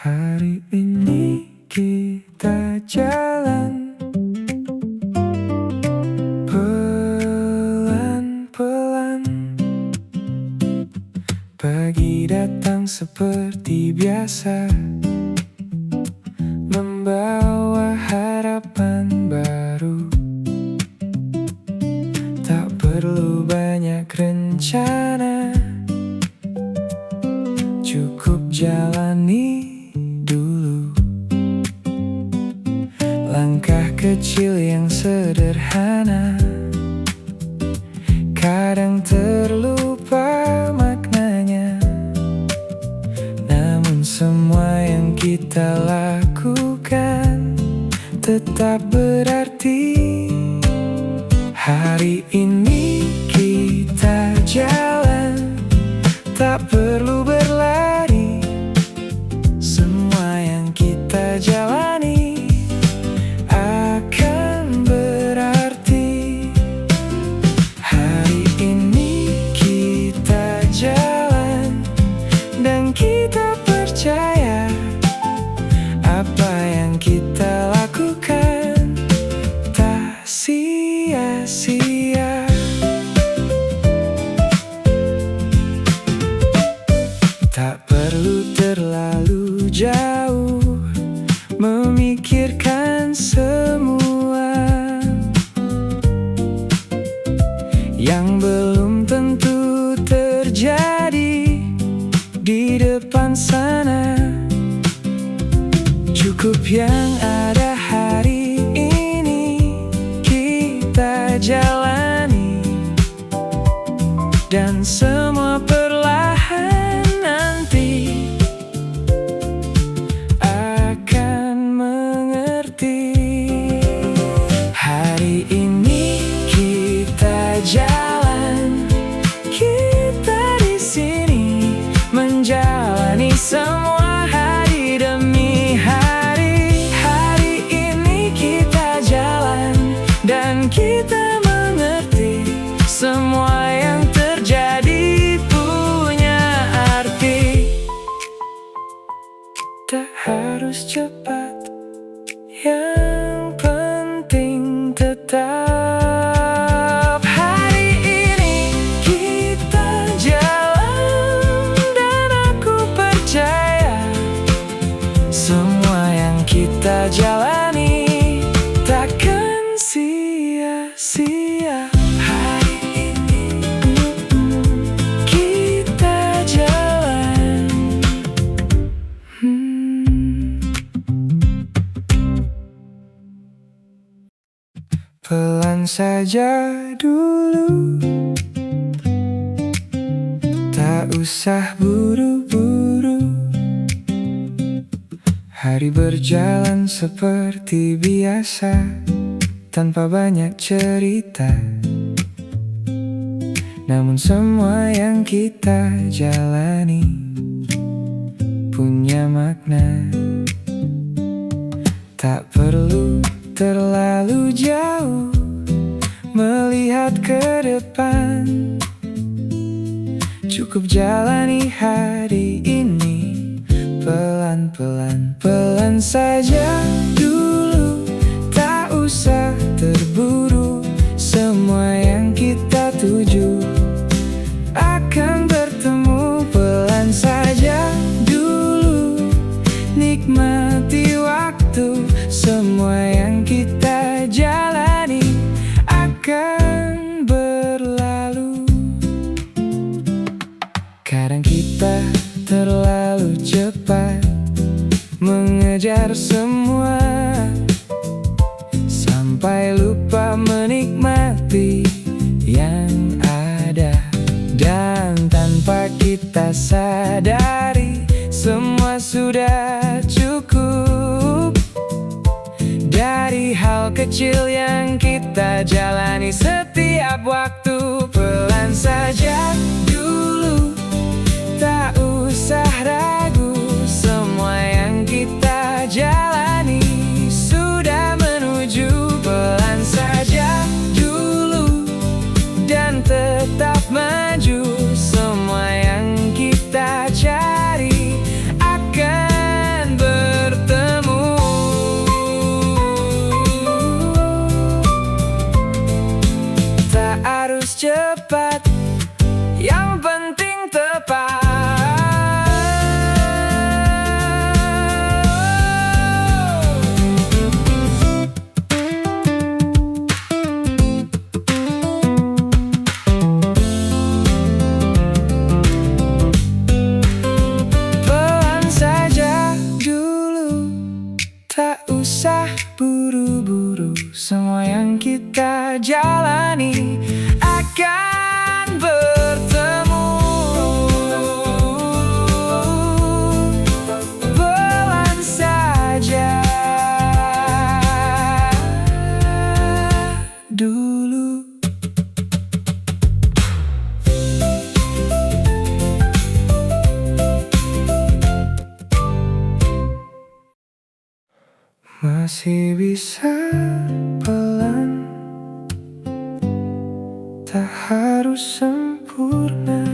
Hari ini kita jalan pelan-pelan. Pagi datang seperti biasa, membawa harapan baru. Tak perlu banyak rencana, cukup jalani dulu. Langkah kecil yang sederhana, kadang terlupa maknanya. Namun semua yang kita lakukan tetap berarti. Hari ini kita jalan, tak perlu berlari. Semua yang kita jalani akan berarti. Hari ini kita jalan dan kita percaya apa yang kita lakukan tak sia-sia. Tak perlu terlalu jauh memikirkan semua yang belum tentu terjadi di depan sana. Cukup yang ada hari ini kita jalani, dan semua perlahan nanti akan mengerti. Hari ini kita jalan, kita di sini menjalani semua hari demi hari. Hari ini kita jalan dan kita mengerti semua yang terjadi punya arti. Tak harus cepat, yang penting tetap. Hari ini kita jalan dan aku percaya semua yang kita jalani takkan sia-sia. Hari ini kita jalan. Pelan saja dulu, tak usah buru-buru. Hari berjalan seperti biasa, tanpa banyak cerita. Namun semua yang kita jalani punya makna. Tak perlu terlalu jauh melihat ke depan, cukup jalani hari ini pelan-pelan. Pelan saja dulu, tak usah terburu. Semua yang kita tuju akan bertemu. Pelan saja dulu, nikmati waktu. Semua yang kita jalani akan berlalu. Kadang kita terlalu cepat mengejar semua, sampai lupa menikmati yang ada. Dan tanpa kita sadari, semua sudah cukup. Dari hal kecil yang kita jalani setiap waktu. Pelan saja dulu, tak usah ragu. Semua yang kita jalani sudah menuju. Pelan saja dulu dan tetap maju. Semua yang kita cari akan semua yang kita jalani akan bertemu. Pelan saja dulu. Masih bisa pelan, tak harus sempurna.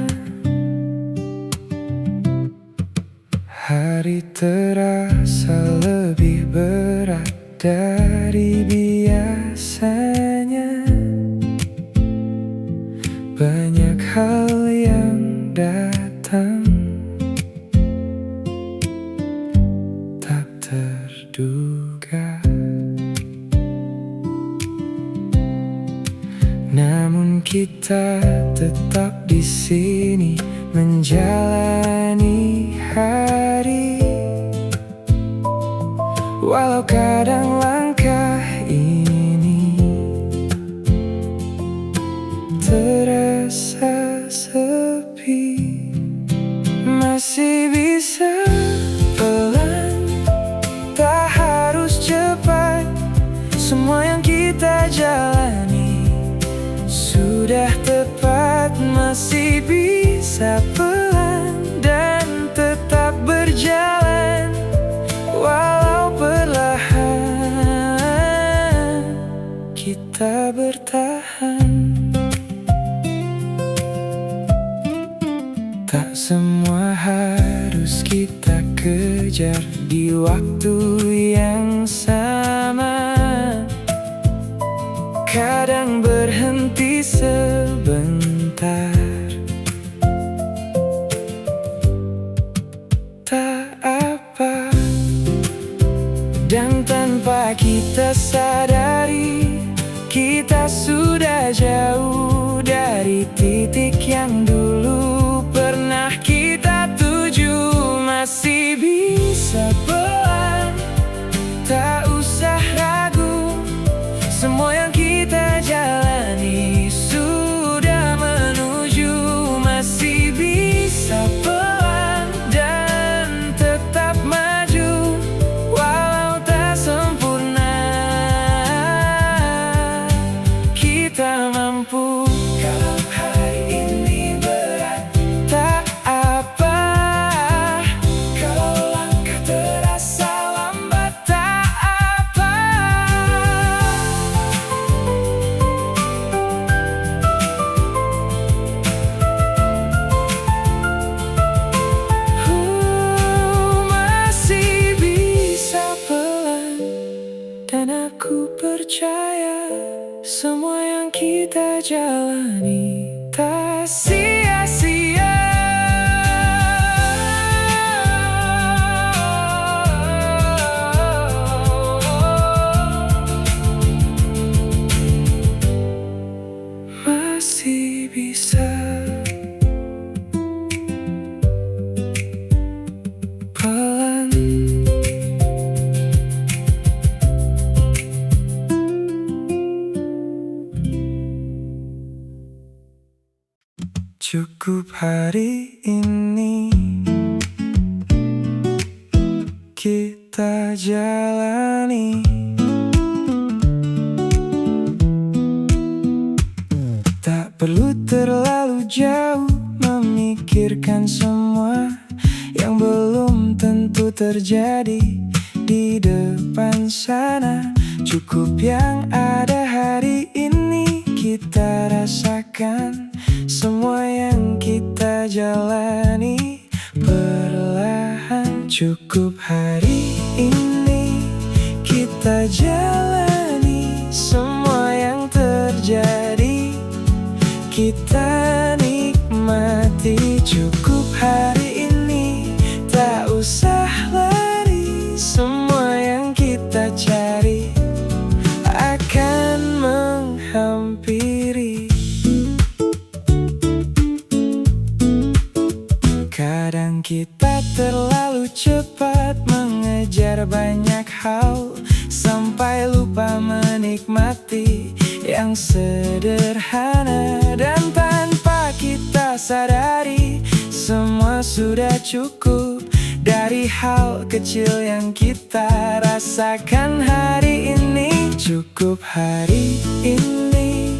Hari terasa lebih berat dari biasanya. Banyak hal yang datang tak terduga, namun kita tetap di sini menjalani hari. Walau kadang langkah ini terasa sepi, masih bisa pelan, tak harus cepat. Semua yang kita jalani sudah tepat. Masih bisa pelan dan tetap berjalan, walau perlahan kita bertahan. Tak semua harus kita kejar di waktu yang sama. Kadang berhenti sebentar, tak apa. Dan tanpa kita sadari, kita sudah jauh dari titik yang dulu pernah kita tuju. Masih bisa pelan, tak usah ragu. Semua yang kita jalani sudah menuju. Masih bisa pelan dan tetap maju, walau tak sempurna. Kita mampu. Kalau hari ini berat, tak apa. Kalau langkah terasa lambat, tak apa. Masih bisa pelan, dan aku percaya semua yang kita jalani tak sia-sia. Masih bisa pelan, cukup hari ini kita jalani. Tak perlu terlalu jauh memikirkan semua yang belum tentu terjadi di depan sana. Cukup yang ada hari ini kita rasakan. Semua yang kita jalani perlahan. Cukup hari ini kita jalani. Semua yang terjadi kita nikmati. Cukup hari ini, tak usah lari. Semua yang kita cari akan menghampiri. Kadang kita terlalu cepat mengejar banyak hal, sampai lupa menikmati menikmati yang sederhana. Dan tanpa kita sadari, semua sudah cukup. Dari hal kecil yang kita rasakan hari ini. Cukup hari ini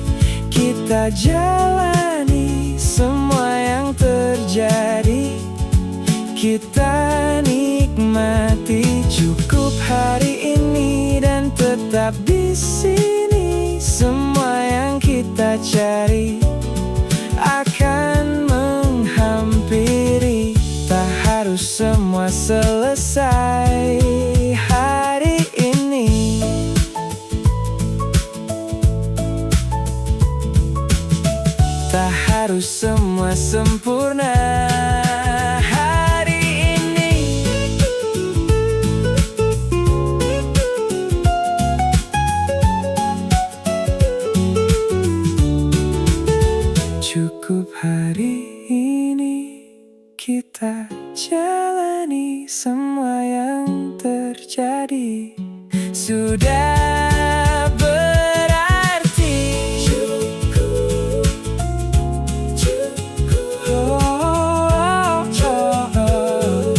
kita jalani semua yang terjadi, kita nikmati. Cukup hari ini dan tetap di sini. Semua yang kita cari akan menghampiri. Tak harus semua selesai hari ini. Tak harus semua sempurna hari ini. Cukup hari ini kita jalani semua yang terjadi. Sudah berarti. Cukup, cukup. Oh, oh, oh.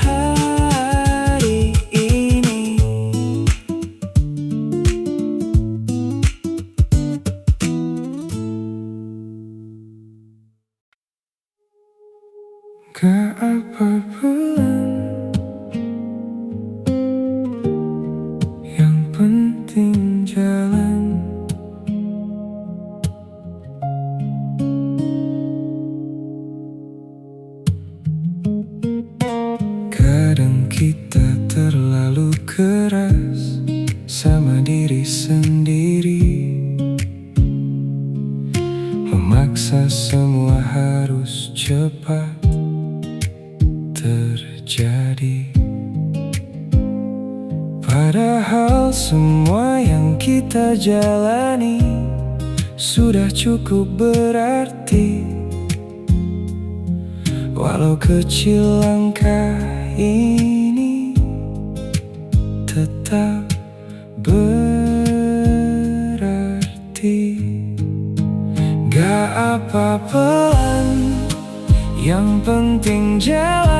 Hari ini. Gak apa bulan, yang penting jalan. Kadang kita terlalu keras sama diri sendiri, memaksa semua harus cepat terjadi. Padahal semua yang kita jalani sudah cukup berarti. Walau kecil langkah ini tetap berarti. Gak apa pelan, yang penting jalan.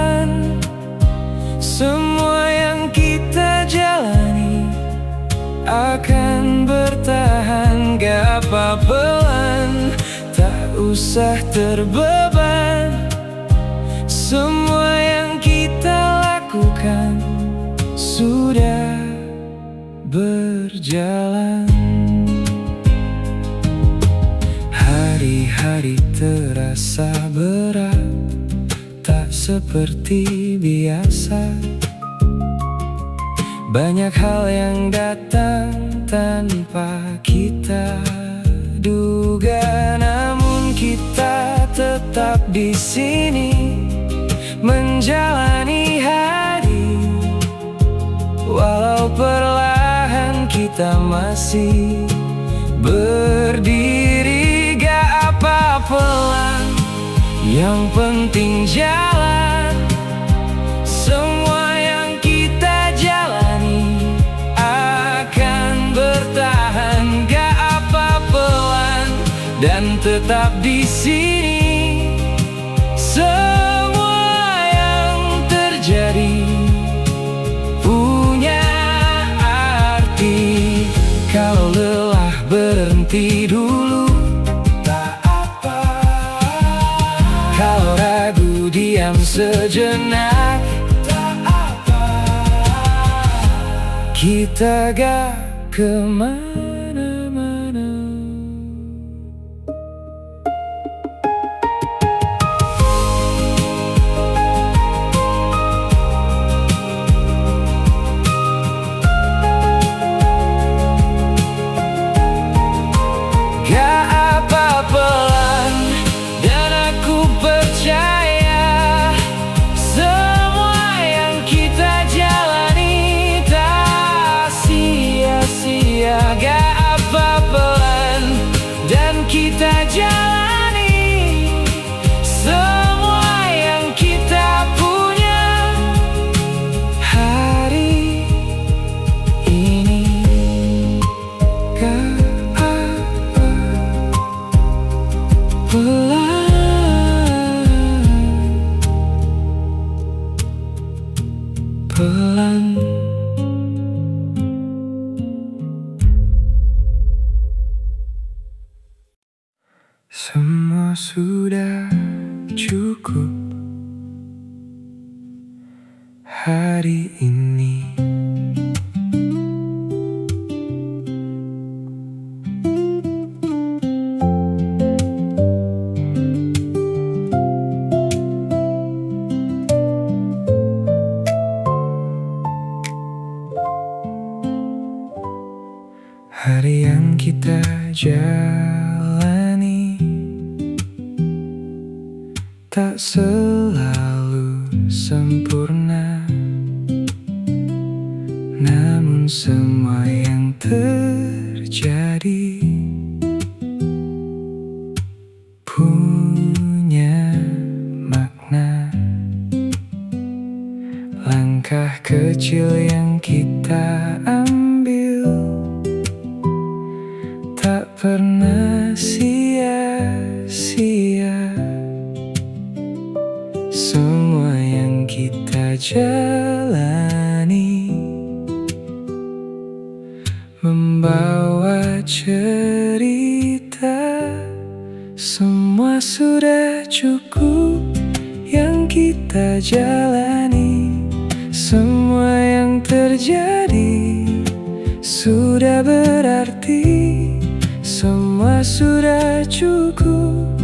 Semua yang kita jalani akan bertahan. Gak apa pelan, tak usah terbeban. Semua yang kita lakukan sudah berjalan. Hari-hari terasa berat, tak seperti biasa. Banyak hal yang datang tanpa kita duga, namun kita tetap di sini menjalani hari. Walau perlahan kita masih berdiri. Gak apa pelan, yang penting jalan. Semua yang kita jalani akan bertahan. Gak apa pelan dan tetap di sini. Semua yang terjadi punya arti. Kalau lelah berhenti dulu, tak apa. Kalau ragu diam sejenak, tak apa. Kita gak kemana-mana. Gak apa pelan, dan aku percaya semua yang kita jalani tak sia-sia. Gak pelan. Semua sudah cukup hari ini. Hari yang kita jalani tak selalu sempurna, namun semua yang terjadi punya makna. Langkah kecil yang kita ambil tak pernah sia-sia. Semua yang kita jalani membawa cerita. Semua sudah cukup yang kita jalani. Semua yang terjadi sudah berarti. Semua sudah cukup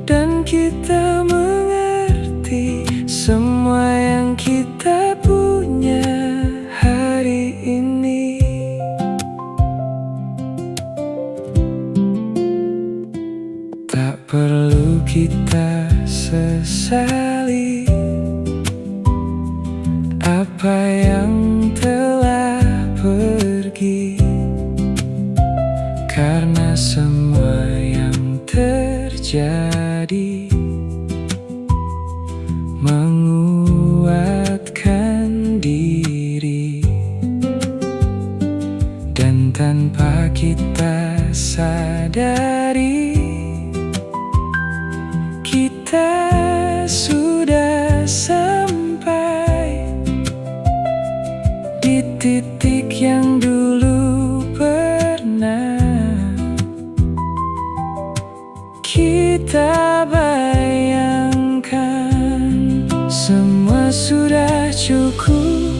dan kita mengerti. Semua yang kita punya hari ini. Tak perlu kita sesali apa yang telah pergi, karena semua yang terjadi menguatkan diri. Dan tanpa kita sadari, kita sudah sampai di titik yang dulu pernah kita bayangkan. Semua sudah cukup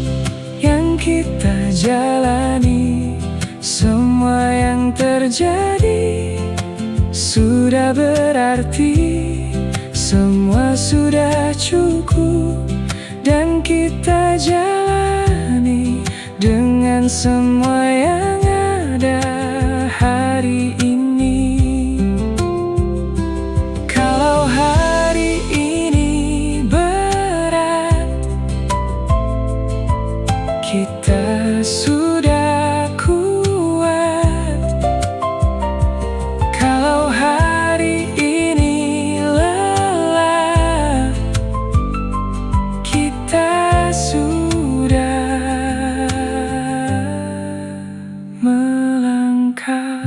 yang kita jalani. Semua yang terjadi sudah berarti. Semua sudah cukup dan kita jalani dengan semua yang ada hari ini. Kalau hari ini berat, kita sudah kuat. Kalau hari ini lelah, kita sudah melangkah.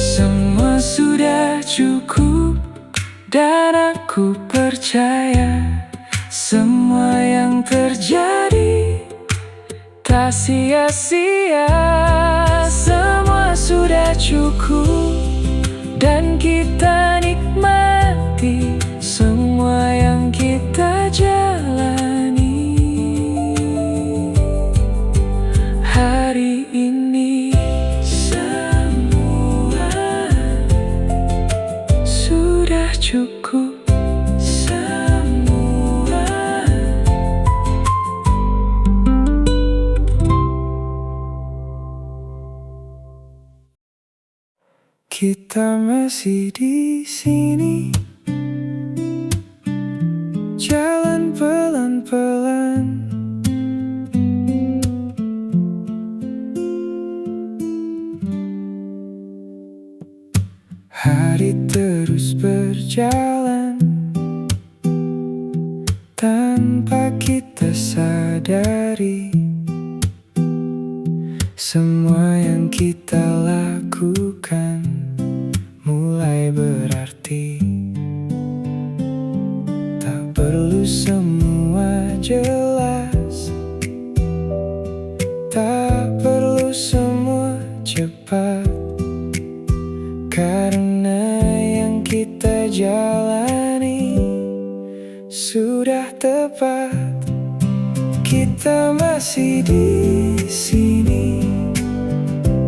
Semua sudah cukup dan aku percaya semua yang terjadi tak sia-sia. Semua sudah cukup dan kita nikmati semua yang kita jalani hari ini. Semua sudah cukup. Semua kita masih di sini, jalan pelan-pelan. Hari terus berjalan, tanpa kita sadari. Semua yang kita lakukan mulai berarti. Tak perlu semua jelas, tak perlu semua cepat, karena yang kita jalani sudah tepat. Kita masih di sini,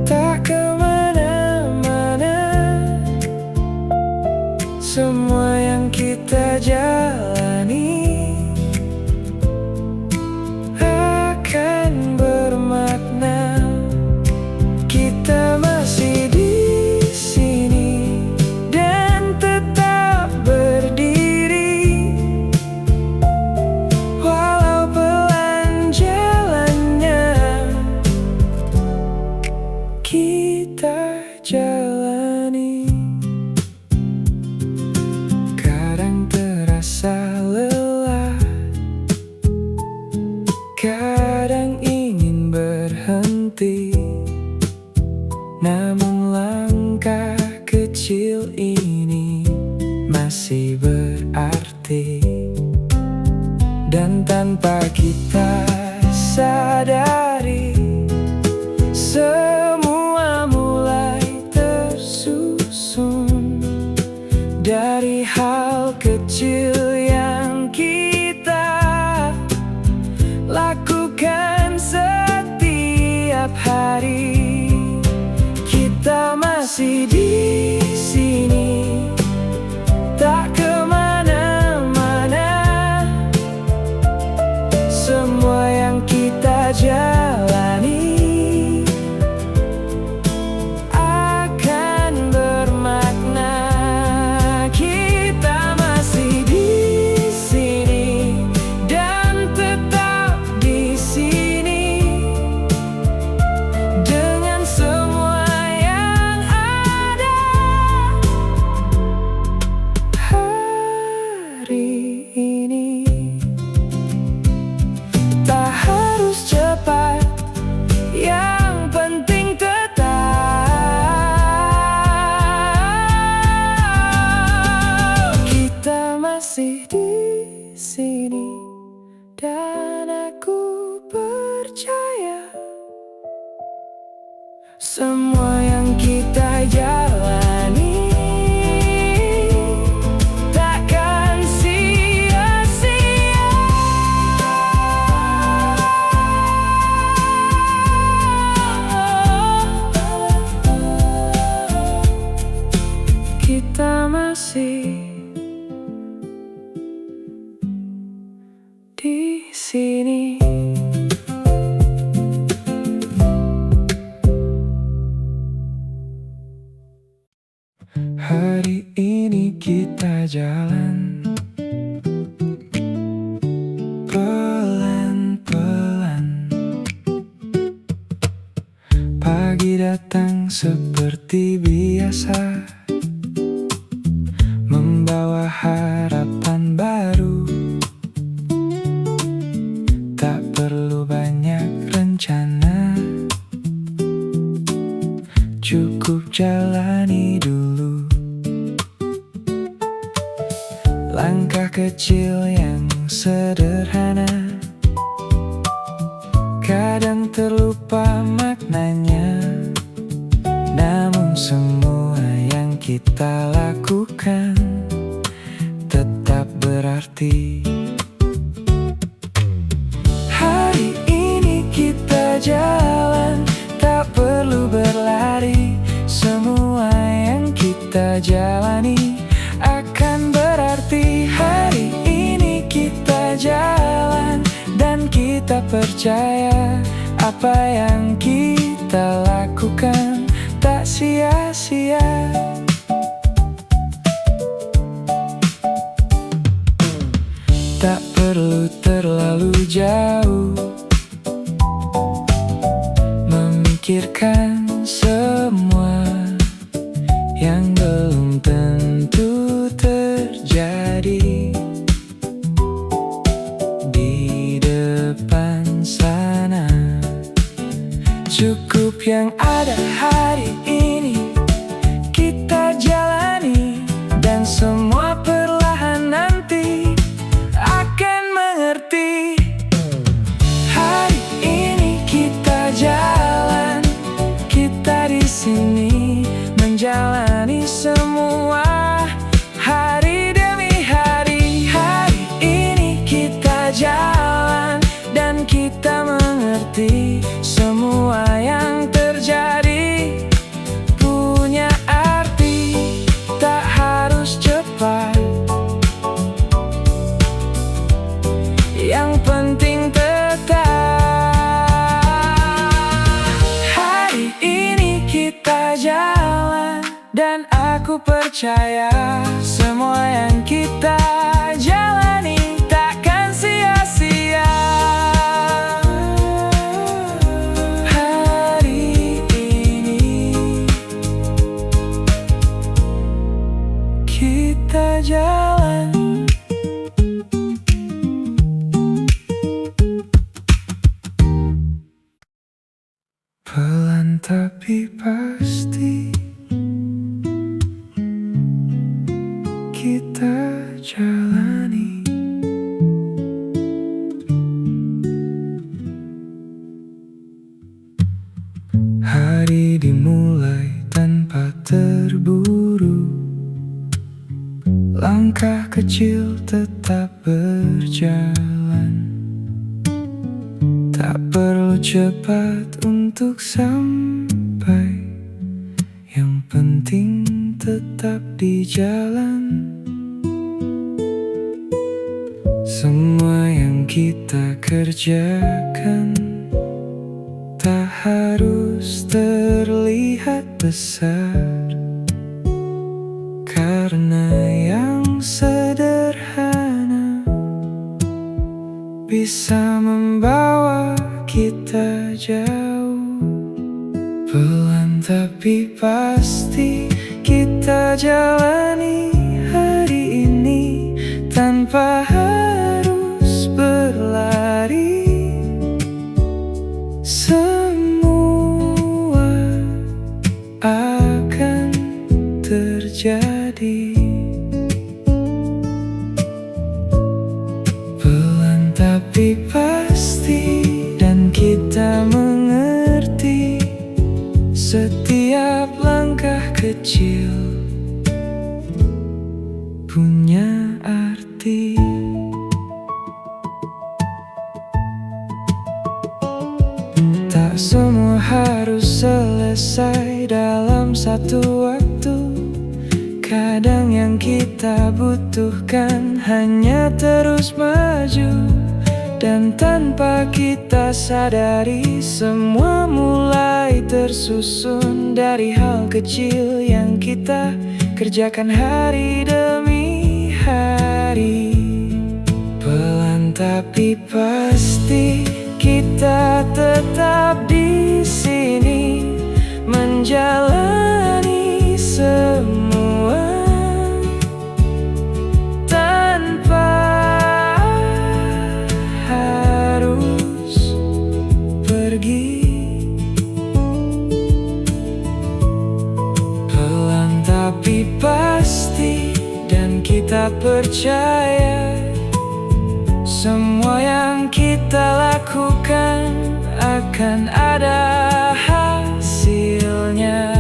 tak kemana-mana. Semua yang kita jalani akan bermakna. Kita masih di sini dan tetap berdiri, walau pelan jalannya kita jalani. Kadang terasa lelah, kadang ingin berhenti, namun langkah kecil ini masih berarti. Dan tanpa kita sadari, semua mulai tersusun dari hal kecil yang kita lakukan setiap hari. Kita masih di sini, tak kemana-mana. Semua yang kita jalani akan bermakna. Kita masih di sini dan tetap di sini, dengan semua yang ada hari ini. Tak harus cepat, yang penting tetap. Kita masih di sini dan aku percaya semua yang kita jalani takkan sia-sia. Kita masih di sini. Hari ini kita jalan pelan-pelan. Pagi datang seperti biasa, membawa harapan baru. Tak perlu banyak rencana, cukup jalani dulu. Langkah kecil yang sederhana, kadang terlupa maknanya. Namun semua yang kita lakukan tetap berarti. Hari ini kita jalan, tak perlu berlari. Semua yang kita jalani akan berarti. Hari ini kita jalan dan kita percaya apa yang kita lakukan tak sia-sia. Tak perlu terlalu jauh memikirkan semua yang belum tentu terjadi. Cukup yang ada hari ini kita jalani, dan semua perlahan nanti akan mengerti. Hari ini kita jalan, kita di sini menjalani semua hari demi hari. Hari ini kita jalan dan kita mengerti. Semua yang terjadi punya arti, tak harus cepat, yang penting tetap. Hari ini kita jalan, dan aku percaya semua yang kita jalani takkan sia-sia. Hari ini kita jalan. Pelan tapi pasti kita jalani. Hari dimulai tanpa terburu, langkah kecil tetap berjalan. Tak perlu cepat untuk sampai, yang penting tetap di jalan. Semua yang kita kerjakan tak harus terlihat besar, karena yang sederhana bisa membawa kita jauh. Pelan tapi pasti kita jalani hari ini tanpa harus berlari. Semua akan terjadi. Pelan tapi pasti, dan kita mengerti. Setiap langkah kecil punya arti. Tak semua harus selesai dalam satu waktu. Kadang yang kita butuhkan hanya terus maju, dan tanpa kita sadari semua mulai tersusun dari hal kecil yang kita kerjakan hari demi hari. Pelan tapi pasti kita tetap di sini menjalani semua tanpa harus pergi. Pelan tapi pasti, dan kita percaya semua yang kita lakukan akan ada hasilnya.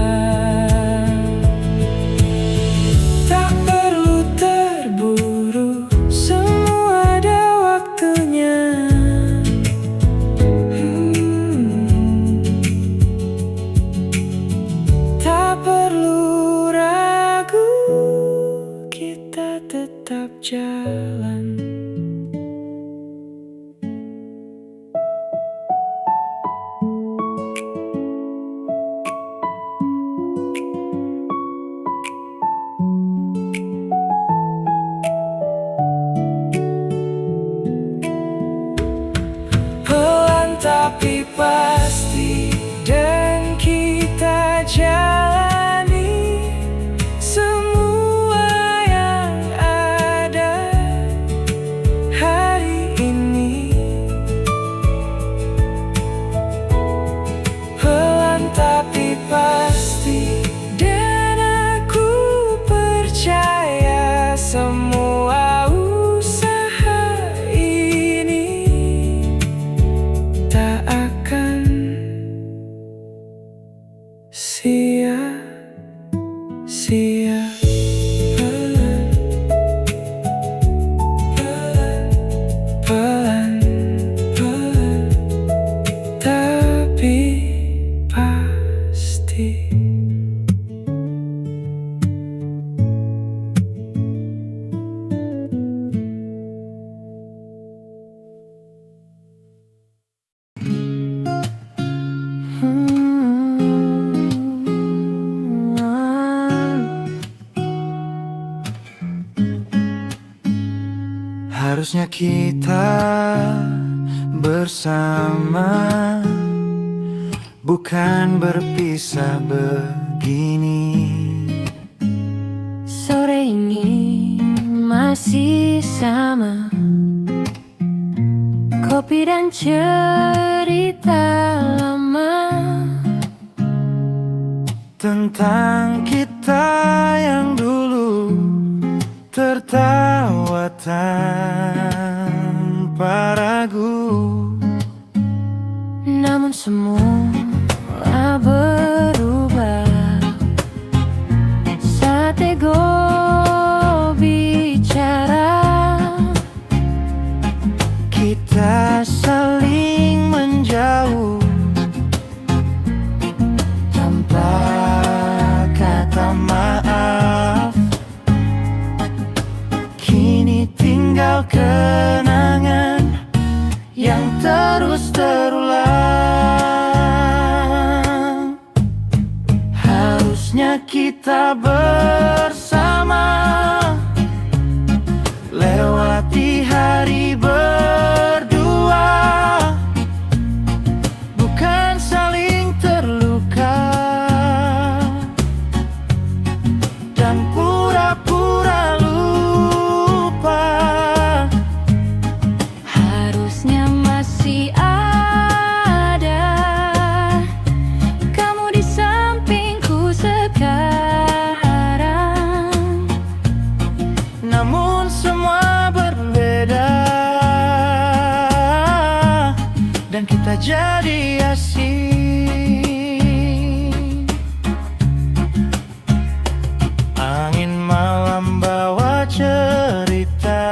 Tak perlu terburu, semua ada waktunya. Tak perlu ragu, kita tetap jalan. Tapi pasti, dan kita jalani semua yang ada hari ini. Harusnya kita bersama, bukan berpisah begini. Sore ini masih sama, kopi dan cerita lama Tentang kita yang dulu tertawa tanpa ragu. namun semua berubah saat ego bicara. Kita saling menjauh tanpa kata maaf. Kini tinggal kenangan yang terus terulang. Harusnya kita bersama, lewati hari berdua, bukan saling terluka dan pura-pura lupa. Harusnya masih ada kamu di sampingku sekarang, Namun semua berbeda dan kita jadi asing. Angin malam bawa cerita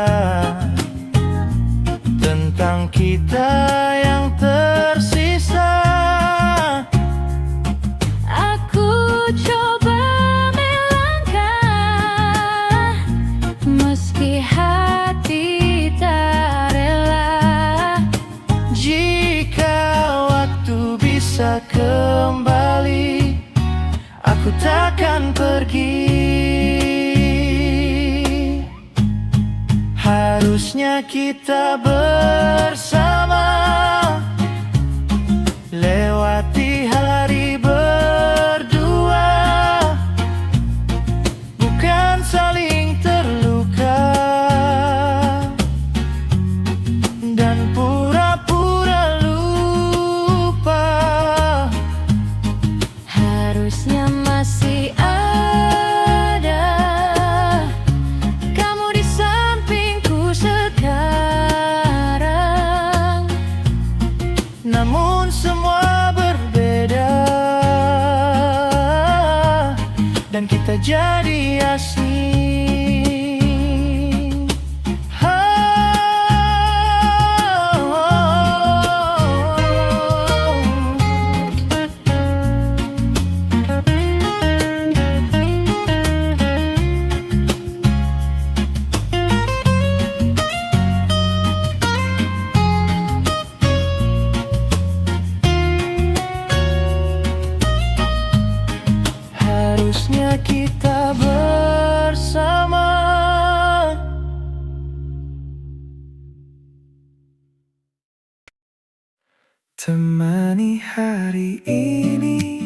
tentang kita yang tersisa. aku coba melangkah meski hati tak rela. Jika waktu bisa kembali, aku takkan pergi. Harusnya kita bersama, lewati hari berdua, bukan saling terluka dan pura-pura lupa. Harusnya masih ada kamu di sampingku sekarang, Namun semua berbeda dan kita jadi asing. Harusnya kita bersama. Temani hari ini,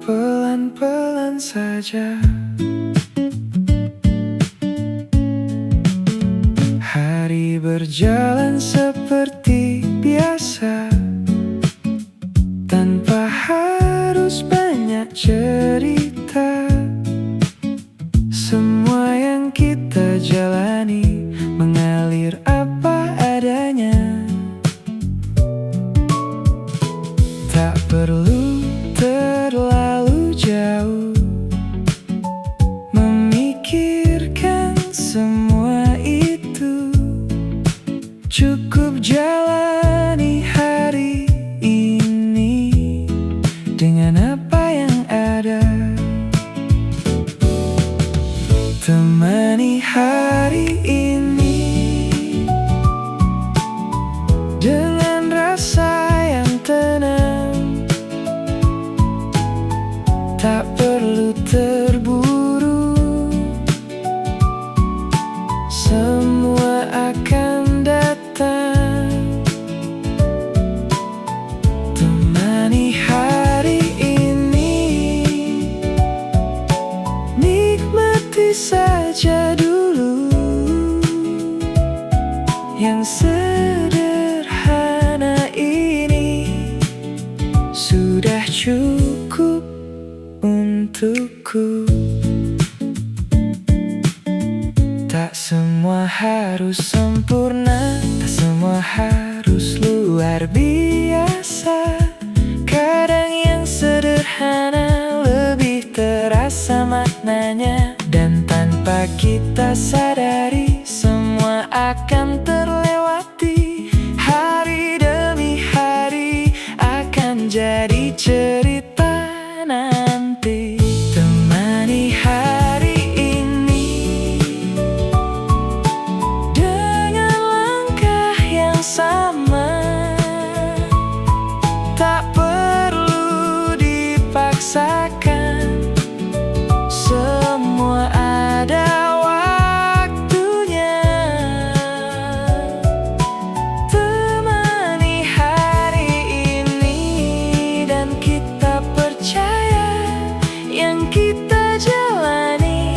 pelan-pelan saja. Hari berjalan seperti biasa, tanpa harus banyak cerita. Semua yang kita jalani mengalir apa adanya. Tak perlu terlalu jauh memikirkan semua itu. Cukup jalani hari ini dengan apa yang ada. akan datang. Temani hari ini, nikmati saja dulu yang sederhana ini. Sudah cukup untukku. Tak semua harus sempurna, tak semua harus luar biasa. Kadang yang sederhana lebih terasa maknanya. Dan tanpa kita sadari, semua akan terlewati. Hari demi hari akan jadi cerita nanti. Temani hari ini dengan langkah yang sama. Tak perlu dipaksakan, semua ada waktunya. Temani hari ini dan kita percaya yang kita jalani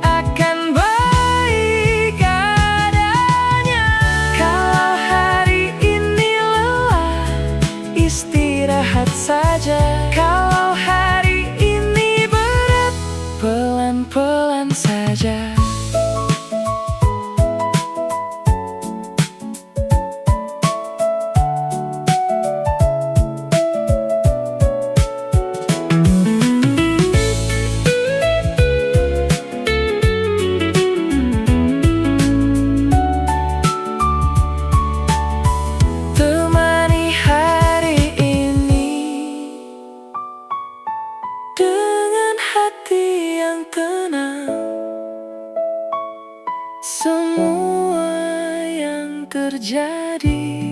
akan baik adanya. Kalau hari ini lelah, istirahat saja. Kalau hari ini berat, pelan-pelan saja. Temani hari ini dengan hati yang tenang. Semua yang terjadi